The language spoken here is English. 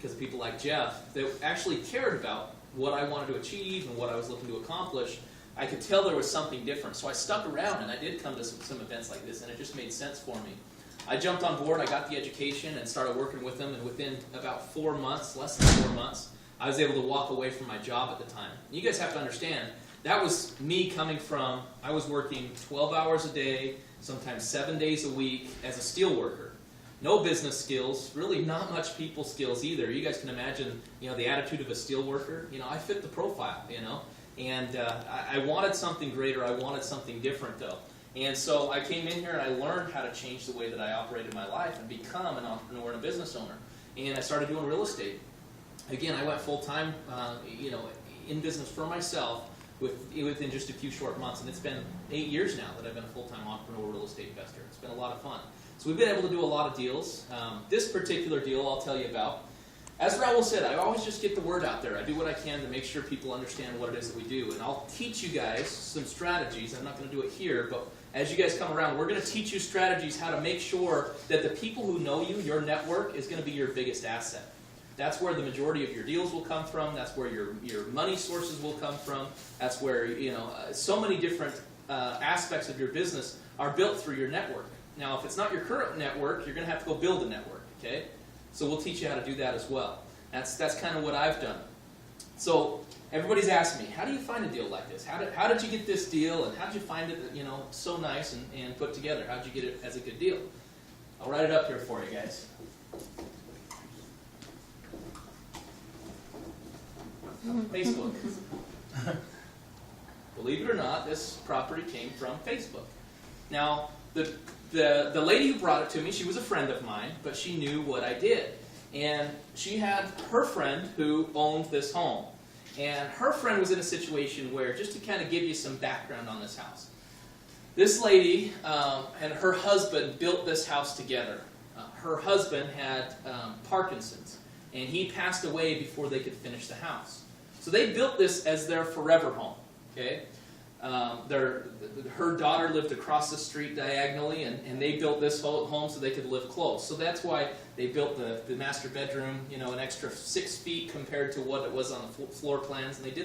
because of people like Jeff that actually cared about what I wanted to achieve and what I was looking to accomplish. I could tell there was something different. So I stuck around, and I did come to some events like this, and it just made sense for me. I jumped on board, I got the education, and started working with them, and within about 4 months, less than 4 months, I was able to walk away from my job at the time. You guys have to understand, that was me coming from, I was working 12 hours a day, sometimes 7 days a week as a steel worker. No business skills, really not much people skills either. You guys can imagine, the attitude of a steel worker. I fit the profile, and I wanted something greater. I wanted something different, though. And so I came in here and I learned how to change the way that I operated my life and become an entrepreneur and a business owner. And I started doing real estate. Again, I went full-time, in business for myself within just a few short months. And it's been 8 years now that I've been a full-time entrepreneur real estate investor. It's been a lot of fun. So we've been able to do a lot of deals. This particular deal I'll tell you about. As Raul said, I always just get the word out there. I do what I can to make sure people understand what it is that we do. And I'll teach you guys some strategies. I'm not going to do it here, but as you guys come around, we're going to teach you strategies how to make sure that the people who know you, your network, is going to be your biggest asset. That's where the majority of your deals will come from. That's where your money sources will come from. That's where, so many different aspects of your business are built through your network. Now, if it's not your current network, you're going to have to go build a network, okay? So we'll teach you how to do that as well. That's kind of what I've done. So everybody's asked me, how do you find a deal like this? How did you get this deal, and how did you find it, so nice and put together? How did you get it as a good deal? I'll write it up here for you guys. Facebook. Believe it or not, this property came from Facebook. Now, the lady who brought it to me, she was a friend of mine, but she knew what I did. And she had her friend who owned this home. And her friend was in a situation where, just to kind of give you some background on this house, this lady and her husband built this house together. Her husband had Parkinson's, and he passed away before they could finish the house. So they built this as their forever home. Okay? Her daughter lived across the street diagonally, and they built this home so they could live close. So that's why they built the master bedroom, an extra 6 feet compared to what it was on the floor plans, and they did